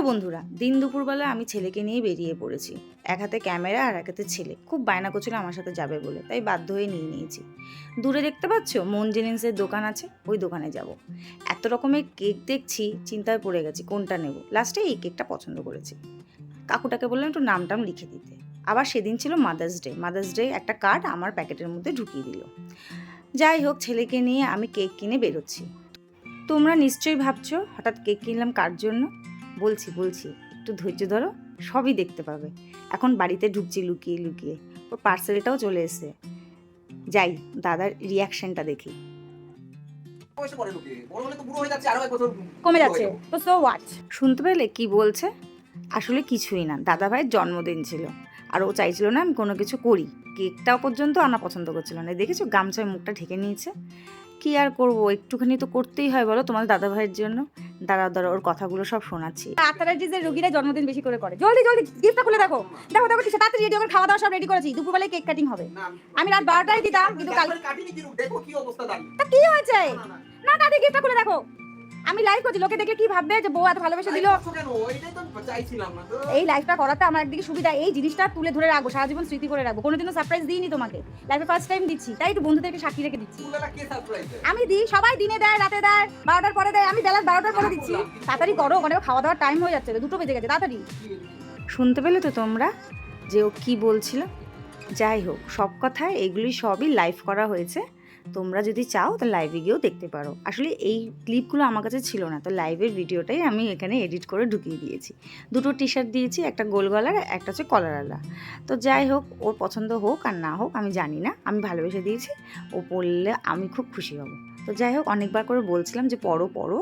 বন্ধুরা, দিন দুপুরবেলা আমি ছেলেকে নিয়ে বেরিয়ে পড়েছি। এক হাতে ক্যামেরা আর এক হাতে ছেলে। খুব বায়না করছিল আমার সাথে যাবে বলে, তাই বাধ্য হয়ে নিয়ে নিয়েছি। দূরে দেখতে পাচ্ছ মন জেনিন্সের দোকান আছে, ওই দোকানে যাব। এত রকমের কেক দেখছি, চিন্তায় পড়ে গেছি কোনটা নেব। লাস্টে এই কেকটা পছন্দ করেছি। কাকুটাকে বললাম একটু নামটাম লিখে দিতে। আবার সেদিন ছিল মাদার্স ডে একটা কার্ড আমার প্যাকেটের মধ্যে ঢুকিয়ে দিল। যাই হোক, ছেলেকে নিয়ে আমি কেক কিনে বেরোচ্ছি। তোমরা নিশ্চয়ই ভাবছো হঠাৎ কেক কিনলাম কার জন্য। বলছি একটু ধৈর্য ধরো, সবই দেখতে পাবে। এখন বাড়িতে ঢুকছি লুকিয়ে লুকিয়ে, ওর পার্সেলটাও চলে এসে। যাই দাদার রিয়াকশনটা দেখি। কমে যাচ্ছে তো সো হোয়াট। শুনতে পেলে কি বলছে? আসলে কিছুই না, দাদা ভাইয়ের জন্মদিন ছিল আর ও চাইছিল না আমি কোনো কিছু করি। কেকটাও পর্যন্ত আনা পছন্দ করছিল না। দেখেছো গামছায় মুখটা ঢেকে নিয়েছে। কি আর করবো, একটুখানি তো করতেই হয় বলো তোমাদের দাদা ভাইয়ের জন্য। দাঁড়া ওর কথাগুলো সব শোনাচ্ছি। আর্থারাইটিসের রোগীরা জন্মদিন বেশি করে করে। জলদি গিফটটা খুলে দেখো তাড়াতাড়ি রেডি করে, খাওয়া দাওয়া সব রেডি করেছি। দুপুরবেলায় কেক কাটিং হবে। আমি রাত 12টায় দিতাম, কিন্তু কাল দেখো কি অবস্থা দাঁড়িয়ে। তা কি হয়েছে? না দাদি গিফটটা খুলে দেখো। আমি লাইভ করছি, লোকে দেখলে কি ভাববে যে বউ এত ভালোবেসে দিল। এই লাইভটা করাতে আমার একদিকে সুবিধা, এই জিনিসটা তুলে ধরে রাখবো, সারা জীবন স্মৃতি করে রাখবো। কোনোদিনও সারপ্রাইজ দিইনি তোমাকে, লাইভে ফার্স্ট টাইম দিচ্ছি, তাই একটু বন্ধুদেরকে সাক্ষী রেখে দিচ্ছি। আমি দিই, সবাই দিনে দেয়, রাতে দেয়, 12টার পরে দেয়, আমি বেলা 12টার পরে দিচ্ছি। তাড়াতাড়ি করো, ওখানে খাওয়া দাওয়ার টাইম হয়ে যাচ্ছে, 2টো বেজে গেছে, তাড়াতাড়ি। শুনতে পেলে তো তোমরা যে ও কি বলছিল? যাই হোক, সব কথায় এগুলি সবই লাইভ করা হয়েছে। তোমরা যদি চাও তো লাইভে গিয়েও দেখতে পারো। আসলে এই ক্লিপগুলো আমার কাছে ছিল না, তো লাইভের ভিডিওটাই আমি এখানে এডিট করে ঢুকিয়ে দিয়েছি। 2টো টি শার্ট দিয়েছি, একটা গোল গলার, একটা হচ্ছে কলারওয়ালা। তো যাই হোক, ওর পছন্দ হোক আর না হোক আমি জানি না, আমি ভালোবেসে দিয়েছি। ও পরলে আমি খুব খুশি হব। তো যাই হোক, অনেকবার করে বলছিলাম যে পরো,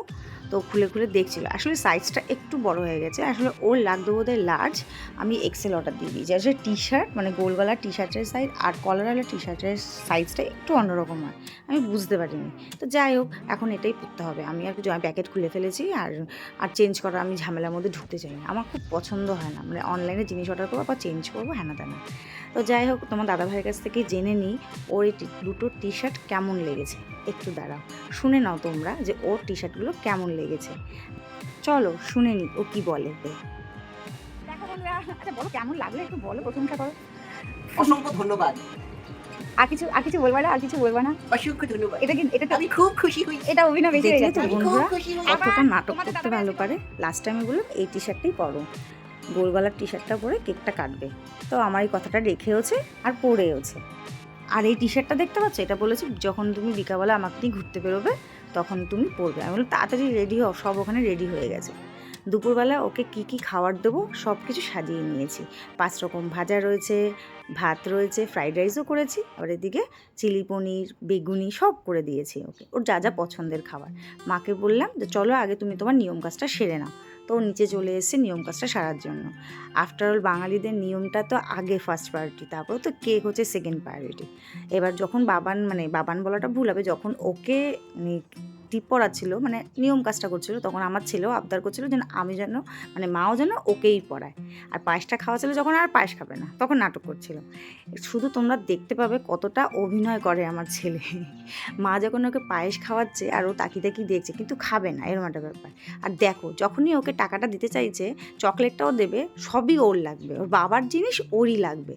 তো খুলে দেখছিল। আসলে সাইজটা একটু বড় হয়ে গেছে। আসলে ওর লাগবে বোধহয় লার্জ, আমি এক্সেল অর্ডার দিয়ে দিয়েছি। আসলে টি শার্ট মানে গোল গলার টি শার্টের সাইজ আর কলারওয়ালা টি শার্টের সাইজটা একটু অন্যরকম হয়, আমি বুঝতে পারিনি। তো যাই হোক, এখন এটাই পরতে হবে। আমি আর কিছু প্যাকেট খুলে ফেলেছি, আর চেঞ্জ করা আমি ঝামেলার মধ্যে ঢুকতে চাই না। আমার খুব পছন্দ হয় না, মানে অনলাইনে জিনিস অর্ডার করবো আবার চেঞ্জ করবো হ্যানা তেনা। তো যাই হোক, তোমার দাদা ভাইয়ের কাছ থেকে জেনে নিই ওর এই 2টো টি শার্ট কেমন লেগেছে। একটু দাঁড়াও, শুনে নাও তোমরা যে ওর টি শার্টগুলো কেমন লেগেছে। চলো শুনে নিই ও কি বলে। দেখো বন্ধুরা, আচ্ছা বলো কেমন লাগলো, একটু বলো, প্রশংসা করো। অসংখ্য ধন্যবাদ। আর কিছু বলবা না? আর কিছু বলবা না? অসংখ্য ধন্যবাদ। এটা আমি খুব খুশি হয়েছি। এটা অভিনয় বেশি হয়ে গেছে বন্ধুরা। আবার কতটা নাটক করতে ভালো পারে। লাস্ট টাইমে বললাম এই টি শার্টটাই পরো, গোল গলার টি শার্টটা পরে কেকটা কাটবে। তো আমার এই কথাটা রেখেওছে আর পরেওছে। আর এই টি শার্টটা দেখতে পাচ্ছ, এটা বলেছি যখন তুমি বিকালবেলা আমাকে নিয়ে ঘুরতে বেরোবে তখন তুমি পরবে। আমি বললাম তাড়াতাড়ি রেডি হও, সব ওখানে রেডি হয়ে গেছে। দুপুরবেলা ওকে কি খাবার দেবো সব কিছু সাজিয়ে নিয়েছি। 5 রকম ভাজা রয়েছে, ভাত রয়েছে, ফ্রাইড রাইসও করেছি, আবার এদিকে চিলি পনির, বেগুনি সব করে দিয়েছি ওকে, ওর যা পছন্দের খাবার। মাকে বললাম যে চলো আগে তুমি তোমার নিয়ম কাজটা সেরে নাও। তো নিচে চলে এসেছে নিয়ম কাজটা সারার জন্য। আফটারঅল বাঙালিদের নিয়মটা তো আগে ফার্স্ট প্রায়োরিটি, তারপরে তো কেক হচ্ছে সেকেন্ড প্রায়োরিটি। এবার যখন বাবান বলাটা ভুল হবে, যখন ওকে টিপ পড়াচ্ছিল, মানে নিয়ম কাজটা করছিল, তখন আমার ছেলেও আবদার করছিল যেন আমি যেন, মানে মাও যেন ওকেই পড়ায়। আর পায়েসটা খাওয়া ছিল যখন, আর পায়েস খাবে না, তখন নাটক করছিল। শুধু তোমরা দেখতে পাবে কতটা অভিনয় করে আমার ছেলে। মা যখন ওকে পায়েস খাওয়াচ্ছে আর ও তাকিয়ে দেখছে, কিন্তু খাবে না, এরকম একটা ব্যাপার। আর দেখো, যখনই ওকে টাকাটা দিতে চাইছে, চকলেটটাও দেবে, সবই ওর লাগবে, ওর বাবার জিনিস ওরই লাগবে।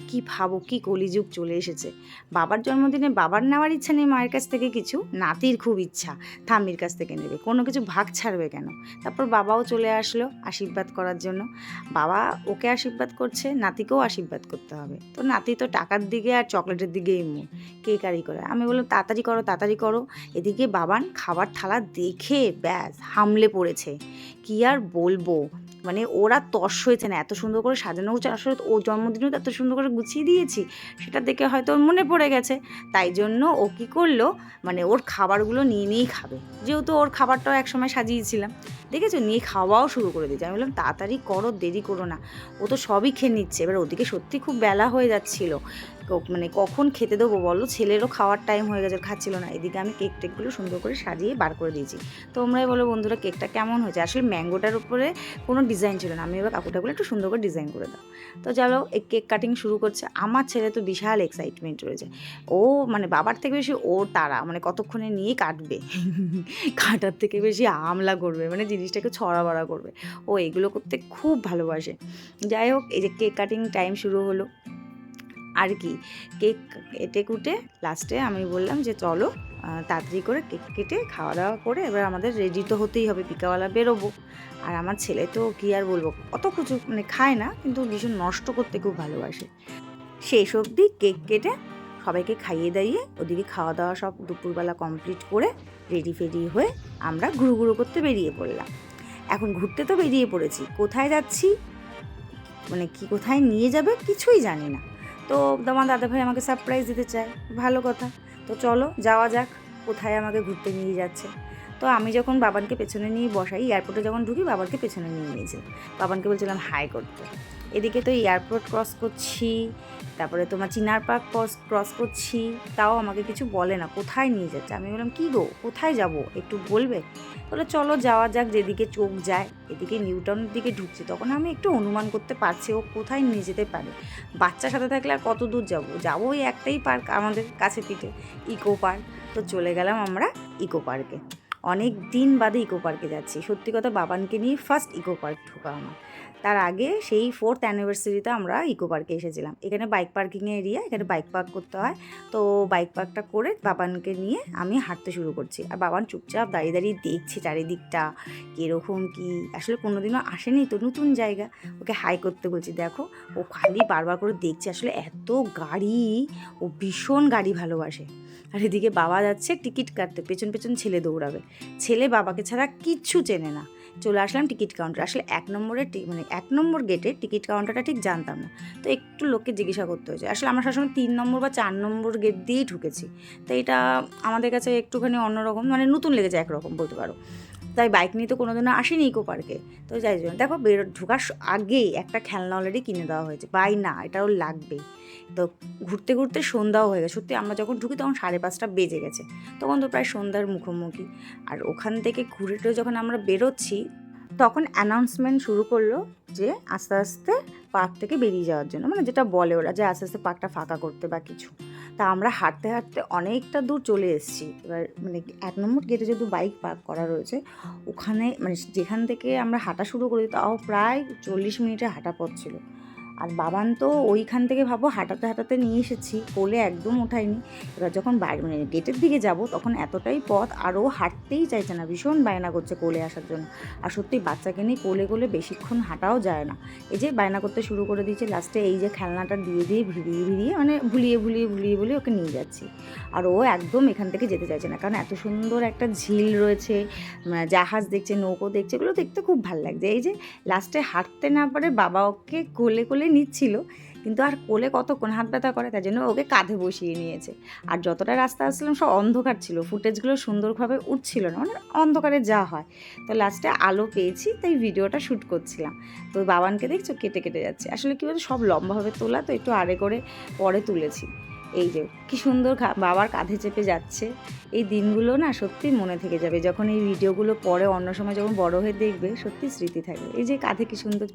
কি ভাবো, কি কলিযুগ চলে এসেছে। বাবার জন্মদিনে বাবার নেওয়ার ইচ্ছা নেই মায়ের কাছ থেকে কিছু, নাতির খুব ইচ্ছা ঠাম্মির কাছ থেকে নেবে, কোনো কিছু ভাগ ছাড়বে কেন। তারপর বাবাও চলে আসলো আশীর্বাদ করার জন্য। বাবা ওকে আশীর্বাদ করছে, নাতিকেও আশীর্বাদ করতে হবে। তো নাতি তো টাকার দিকে আর চকলেটের দিকেই মুখ, কেকারি করে। আমি বললাম তাড়াতাড়ি করো। এদিকে বাবান খাবার থালা দেখে ব্যাস হামলে পড়েছে। কি আর বলবো, মানে ওরা তর্স হয়েছে না, এত সুন্দর করে সাজানো হচ্ছে। আসলে ও জন্মদিনও তো এত সুন্দর করে গুছিয়ে দিয়েছি, সেটা দেখে হয়তো ওর মনে পড়ে গেছে। তাই জন্য ও কী করলো, মানে ওর খাবারগুলো নিয়েই খাবে, যেহেতু ওর খাবারটাও একসময় সাজিয়েছিলাম। দেখেছো, নিয়ে খাওয়াও শুরু করে দিয়েছে। আমি বললাম তাড়াতাড়ি করো, দেরি করো না। ও তো সবই খেয়ে নিচ্ছে। এবার ওদিকে সত্যি খুব বেলা হয়ে যাচ্ছিল, মানে কখন খেতে দেবো বলো, ছেলেরও খাওয়ার টাইম হয়ে গেছে, খাচ্ছিল না। এদিকে আমি কেক টেকগুলো সুন্দর করে সাজিয়ে বার করে দিয়েছি। তোমরাই বলো বন্ধুরা কেকটা কেমন হয়েছে। আসলে ম্যাঙ্গোটার উপরে কোনো ডিজাইন ছিল না, আমি এবার কাকুটাগুলো একটু সুন্দর করে ডিজাইন করে দাও। তো চলো এই কেক কাটিং শুরু করছে। আমার ছেলে তো বিশাল এক্সাইটমেন্ট রয়েছে, ও মানে বাবার থেকে বেশি ওর তারা, মানে কতক্ষণে নিয়ে কাটবে কাটার থেকে বেশি আমলা করবে, মানে জিনিসটাকে ছড়া বড়া করবে। ও এগুলো করতে খুব ভালোবাসে। যাই হোক, এই যে কেক কাটিং টাইম শুরু হলো আর কি। কেক কেটে কুটে লাস্টে আমি বললাম যে চলো তাড়াতাড়ি করে কেক কেটে খাওয়া দাওয়া করে এবার আমাদের রেডি তো হতেই হবে, বিকালবেলা বেরোবো। আর আমার ছেলে তো কী আর বলবো, অত কিছু মানে খায় না, কিন্তু ভীষণ নষ্ট করতে খুব ভালোবাসে। শেষ অবধি কেক কেটে সবাইকে খাইয়ে দাইয়ে ওদিকে খাওয়া দাওয়া সব দুপুরবেলা কমপ্লিট করে রেডি ফেডি হয়ে আমরা ঘুরু করতে বেরিয়ে পড়লাম। এখন ঘুরতে তো বেরিয়ে পড়েছি, কোথায় যাচ্ছি মানে কি কোথায় নিয়ে যাবে কিছুই জানি না। তো তোমার দাদাভাই আমাকে সারপ্রাইজ দিতে চায়, ভালো কথা। তো চলো যাওয়া যাক কোথায় আমাকে ঘুরতে নিয়ে যাচ্ছে। তো আমি যখন বাবানকে পেছনে নিয়ে বসাই, এয়ারপোর্টে যখন ঢুকি বাবানকে পেছনে নিয়ে নিয়েছি, বাবানকে বলছিলাম হাই করতে। এদিকে তো এয়ারপোর্ট ক্রস করছি, তারপরে তোমার চিনার পার্ক ক্রস করছি, তাও আমাকে কিছু বলে না কোথায় নিয়ে যাচ্ছে। আমি বললাম কী গো কোথায় যাব একটু বলবে? বলে চলো যাওয়া যাক যেদিকে চোখ যায়। এদিকে নিউ টাউনের দিকে ঢুকছি, তখন আমি একটু অনুমান করতে পারছি ও কোথায় নিয়ে যেতে পারে। বাচ্চার সাথে থাকলে আর কত দূর যাবো ওই একটাই পার্ক আমাদের কাছে পিঠে, ইকো পার্ক। তো চলে গেলাম আমরা ইকো পার্কে। অনেক দিন বাদে ইকো পার্কে যাচ্ছি, সত্যি কথা বাবানকে নিয়ে ফার্স্ট ইকো পার্ক ঢোকা আমার। তার আগে সেই 4th অ্যানিভার্সারিতে আমরা ইকো পার্কে এসেছিলাম। এখানে বাইক পার্কিং এরিয়া, এখানে বাইক পার্ক করতে হয়। তো বাইক পার্কটা করে বাবানকে নিয়ে আমি হাঁটতে শুরু করছি, আর বাবান চুপচাপ দাঁড়িয়ে দাঁড়িয়ে দেখছে চারিদিকটা কীরকম কী। আসলে কোনোদিনও আসেনি তো, নতুন জায়গা। ওকে হাই করতে বলছি, দেখো ও খালি বারবার করে দেখছে। আসলে এত গাড়ি, ও ভীষণ গাড়ি ভালোবাসে। আর এদিকে বাবা যাচ্ছে টিকিট কাটতে, পেছন পেছন ছেলে দৌড়াবে। ছেলে বাবাকে ছাড়া কিচ্ছু চেনে না। চলে আসলাম টিকিট কাউন্টার। আসলে 1 নম্বর গেটের টিকিট কাউন্টারটা ঠিক জানতাম না, তো একটু লোককে জিজ্ঞাসা করতে হয়েছে। আসলে আমরা সবসময় 3 নম্বর বা 4 নম্বর গেট দিয়েই ঢুকেছি, তো এটা আমাদের কাছে একটুখানি অন্যরকম, মানে নতুন লেগেছে একরকম বলতে পারো। তাই বাইক নিয়ে তো কোনোদিনও আসেনি ইকো পার্কে। তো যাই জন্য দেখো ঢোকার আগেই একটা খেলনা অলরেডি কিনে দেওয়া হয়েছে, বাই না এটাও লাগবেই। তো ঘুরতে ঘুরতে সন্ধ্যাও হয়ে গেছে। সত্যি আমরা যখন ঢুকি তখন 5:30 বেজে গেছে, তখন তো প্রায় সন্ধ্যার মুখোমুখি। আর ওখান থেকে ঘুরে যখন আমরা বেরোচ্ছি তখন অ্যানাউন্সমেন্ট শুরু করলো যে আস্তে আস্তে পার্ক থেকে বেরিয়ে যাওয়ার জন্য, মানে যেটা বলে ওরা যে আস্তে আস্তে পার্কটা ফাঁকা করতে বা কিছু। তা আমরা হাঁটতে হাঁটতে অনেকটা দূর চলে এসেছি। এবার মানে 1 নম্বর গেটে যেহেতু বাইক পার্ক করা রয়েছে, ওখানে মানে যেখান থেকে আমরা হাঁটা শুরু করি তাও প্রায় 40 মিনিটের হাঁটা পথ ছিল। আর বাবান তো ওইখান থেকে ভাবো হাঁটাতে হাঁটাতে নিয়ে এসেছি, কোলে একদম ওঠাইনি। এবার যখন মানে গেটের দিকে যাব তখন এতটাই পথ, আর ও হাঁটতেই চাইছে না, ভীষণ বায়না করছে কোলে আসার জন্য। আর সত্যি বাচ্চাকে নিয়ে কোলে কোলে বেশিক্ষণ হাঁটাও যায় না। এই যে বায়না করতে শুরু করে দিয়েছে, লাস্টে এই যে খেলনাটা দিয়ে ভিড়িয়ে মানে ভুলিয়ে ওকে নিয়ে যাচ্ছি। আর ও একদম এখান থেকে যেতে চাইছে না, কারণ এত সুন্দর একটা ঝিল রয়েছে, জাহাজ দেখছে, নৌকো দেখছে, এগুলো দেখতে খুব ভালো লাগছে। এই যে লাস্টে হাঁটতে না পারে বাবা ওকে কোলে কোলে নিচ্ছিল, কিন্তু আর কোলে কতক্ষণ, হাত ব্যথা করে, তাই জন্য ওকে কাঁধে বসিয়ে নিয়েছে। আর যতটা রাস্তা আসছিলাম সব অন্ধকার ছিল, ফুটেজগুলো সুন্দরভাবে উঠছিল না, মানে অন্ধকারে যা হয়। তো লাস্টে আলো পেয়েছি, তাই ভিডিওটা শ্যুট করছিলাম। তো বাবানকে দেখছো কেটে কেটে যাচ্ছে। আসলে কী বলতো সব লম্বাভাবে তোলা, তো একটু আড়ে করে পরে তুলেছি। এই যে কী সুন্দর বাবার কাঁধে চেপে যাচ্ছে। এই দিনগুলো না সত্যি মনে থেকে যাবে, যখন এই ভিডিওগুলো পরে অন্য সময় যখন বড় হয়ে দেখবে সত্যি স্মৃতি থাকবে। এই যে কাঁধে কী সুন্দর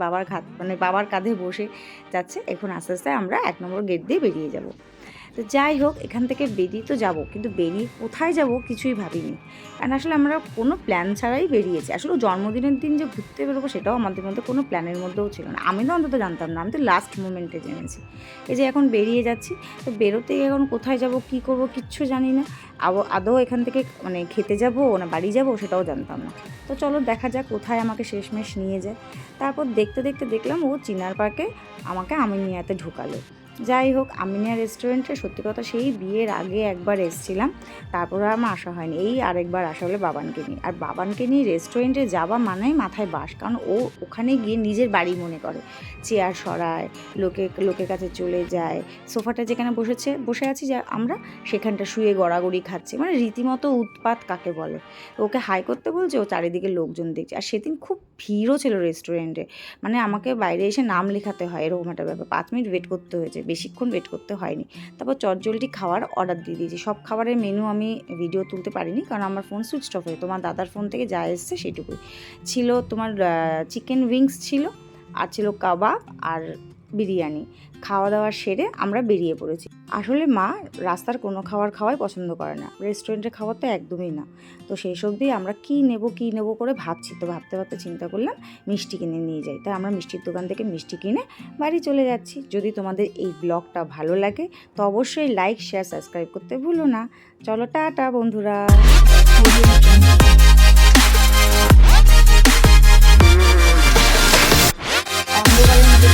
বাবার কাঁধে বসে যাচ্ছে। এখন আস্তে আস্তে আমরা 1 নম্বর গেট দিয়ে বেরিয়ে যাব। তো যাই হোক, এখান থেকে বেরিয়ে তো যাব, কিন্তু বেরিয়ে কোথায় যাব কিছুই ভাবিনি, কারণ আসলে আমরা কোনো প্ল্যান ছাড়াই বেরিয়েছি। আসলে জন্মদিনের দিন যে ঘুরতে বেরোবো সেটাও আমাদের মধ্যে কোনো প্ল্যানের মধ্যেও ছিল না। আমি তো অন্তত জানতাম না, আমি তো লাস্ট মোমেন্টে জেনেছি। এই যে এখন বেরিয়ে যাচ্ছি, তো বেরোতেই এখন কোথায় যাব কী করব কিচ্ছু জানি না। আদৌ এখান থেকে মানে খেতে যাব না বাড়ি যাব সেটাও জানতাম না। তো চলো দেখা যাক কোথায় আমাকে শেষমেশ নিয়ে যায়। তারপর দেখতে দেখতে দেখলাম ও চিনার পার্কে আমাকে আমিনিয়াতে ঢোকালো। যাই হোক, আমিনিয়া রেস্টুরেন্টে সত্যি কথা সেই বিয়ের আগে একবার এসেছিলাম, তারপরে আমার আসা হয়নি। এই আরেকবার আসা হলে বাবানকে নিয়ে। আর বাবানকে নিয়ে রেস্টুরেন্টে যাওয়া মানেই মাথায় বাস, কারণ ও ওখানে গিয়ে নিজের বাড়ি মনে করে, চেয়ার সরায়, লোকের কাছে চলে যায়, সোফাটা যেখানে বসে আছি যা আমরা সেখানটা শুয়ে গড়াগড়ি খাচ্ছে, মানে রীতিমতো উৎপাত কাকে বলে। ওকে হাই করতে বলছে, ও চারিদিকে লোকজন দেখছে। আর সেদিন খুব ভিড়ও ছিল রেস্টুরেন্টে, মানে আমাকে বাইরে এসে নাম লেখাতে হয়, এরকম একটা ব্যাপার, 5 মিনিট ওয়েট করতে হয়েছে, বেশিক্ষণ ওয়েট করতে হয়নি। তারপর চটজলদি খাওয়ার অর্ডার দিয়ে দিয়েছি। সব খাবারের মেনু আমি ভিডিও তুলতে পারিনি, কারণ আমার ফোন সুইচ অফ হয়ে, তোমার দাদার ফোন থেকে যা এসছে সেটুকুই ছিল। তোমার চিকেন উইংস ছিল, আর ছিল কাবাব আর বিরিয়ানি। খাওয়া দাওয়া সেরে আমরা বেরিয়ে পড়েছি। আসলে মা রাস্তার কোনো খাওয়াই পছন্দ করে না, রেস্টুরেন্টের খাবার তো একদমই না। তো সেই সব দিয়ে আমরা কী নেব করে ভাবছি। তো ভাবতে ভাবতে চিন্তা করলাম মিষ্টি কিনে নিয়ে যাই। তাই আমরা মিষ্টির দোকান থেকে মিষ্টি কিনে বাড়ি চলে যাচ্ছি। যদি তোমাদের এই ব্লগটা ভালো লাগে তো অবশ্যই লাইক, শেয়ার, সাবস্ক্রাইব করতে ভুলো না। চলো টাটা বন্ধুরা। অন্ধকারের মধ্যে